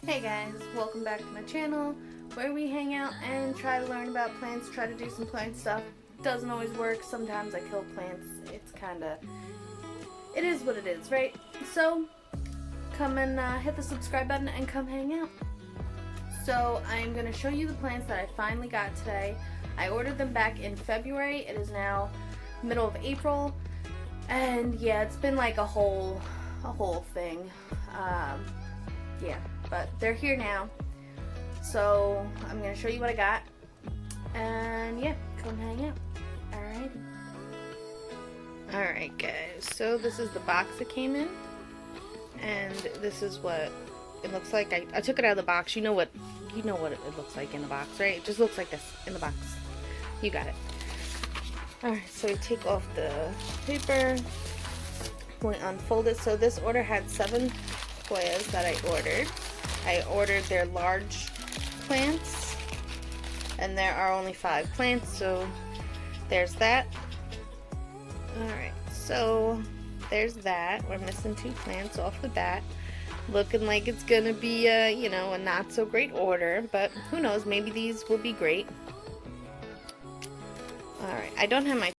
Hey guys, welcome back to my channel where we hang out and try to learn about plants, try to do some plant stuff. Doesn't always work, sometimes I kill plants. It is what it is, right? So, come and hit the subscribe button and come hang out. So, I'm going to show you the plants that I finally got today. I ordered them back in February. It is now middle of April. And yeah, it's been like a whole thing. Yeah, but they're here now. So I'm gonna show you what I got, and yeah, come hang out. Alrighty. Alright guys, so this is the box it came in, and this is what it looks like. I took it out of the box. You know what it looks like in the box, right? It just looks like this in the box. You got it. Alright, so we take off the paper, we unfold it. So this order had 7 Hoyas that I ordered. I ordered their large plants, and there are only 5 plants, so there's that. Alright, so there's that. We're missing 2 plants off the bat. Looking like it's gonna be a not so great order, but who knows, maybe these will be great. Alright, I don't have my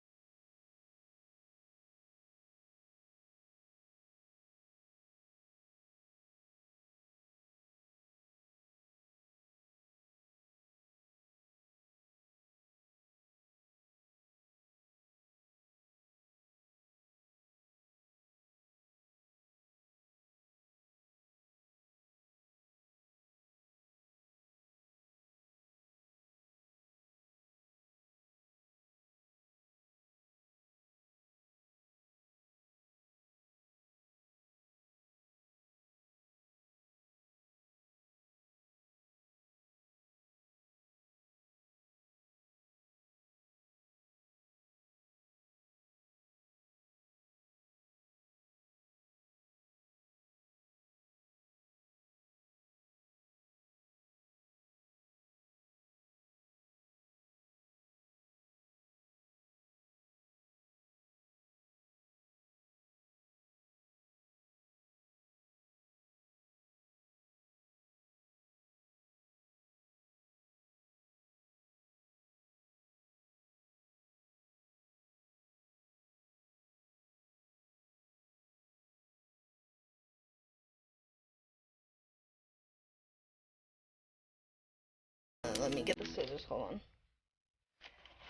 let me get the scissors, hold on.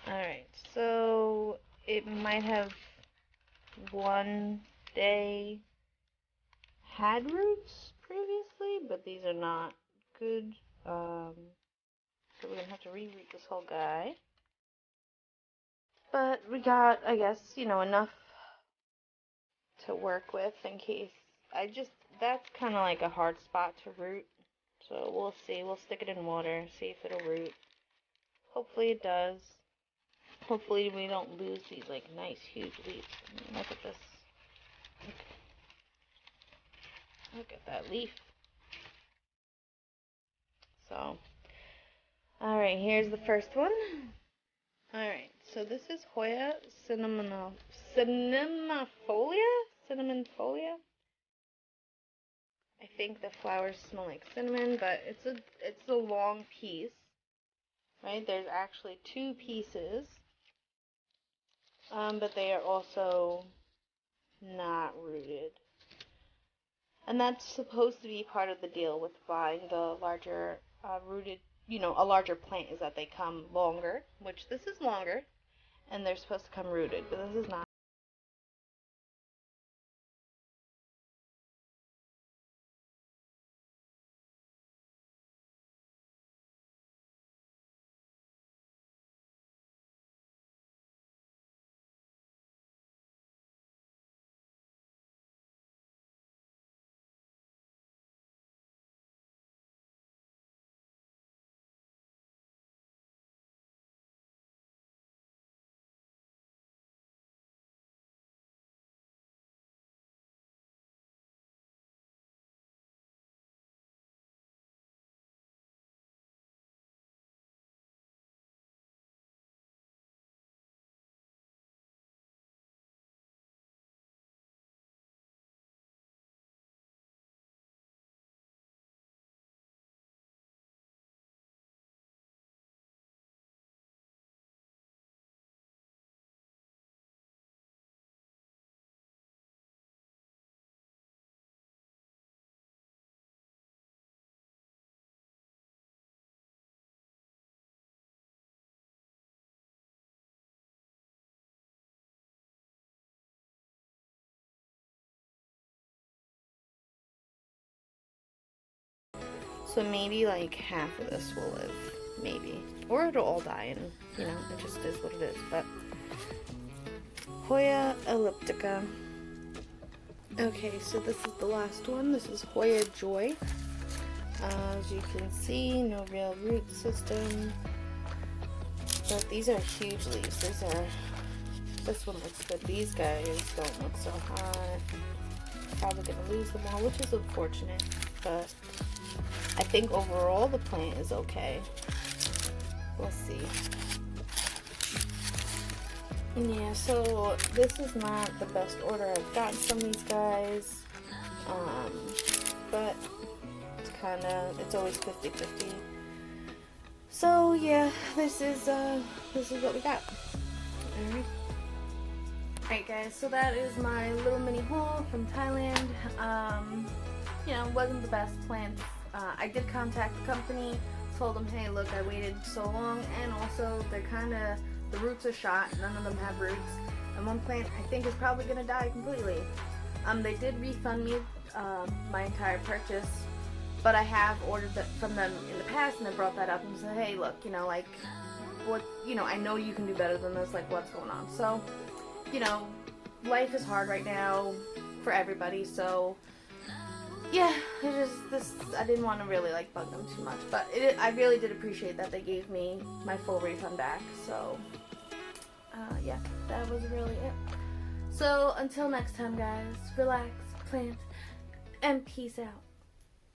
Alright, so it might have one day had roots previously, but these are not good. So we're gonna have to reroot this whole guy. But we got, I guess, enough to work with in case. That's kind of like a hard spot to root. So we'll see. We'll stick it in water, see if it'll root. Hopefully it does. Hopefully we don't lose these like nice huge leaves. Look at this. Look at that leaf. So, alright, here's the first one. Alright, so this is Hoya cinnamonifolia? Cinnamonifolia? I think the flowers smell like cinnamon, but it's a long piece. Right? There's actually 2 pieces. But they are also not rooted. And that's supposed to be part of the deal with buying the larger rooted, a larger plant, is that they come longer, which this is longer, and they're supposed to come rooted, but this is not. So maybe like half of this will live, maybe. Or it'll all die and, you know, it just is what it is. But Hoya elliptica. Okay, so this is the last one. This is Hoya Joy. As you can see, no real root system. But these are huge leaves. This one looks good. These guys don't look so hot. Probably gonna lose them all, which is unfortunate. But I think overall the plant is okay. We'll see. Yeah, so this is not the best order I've gotten from these guys. But it's always 50-50. So yeah, this is what we got. Alright guys, so that is my little mini haul from Thailand. You know, wasn't the best plants. I did contact the company, told them, hey look, I waited so long, and also the roots are shot, none of them have roots, and one plant I think is probably going to die completely. They did refund me my entire purchase, but I have ordered that from them in the past, and I brought that up and said, hey look, you know, like, what, you know, I know you can do better than this, like, what's going on? So, you know, life is hard right now for everybody, so yeah, I didn't want to really like bug them too much, but I really did appreciate that they gave me my full refund back. So yeah, that was really it. So until next time guys, relax, plant, and peace out.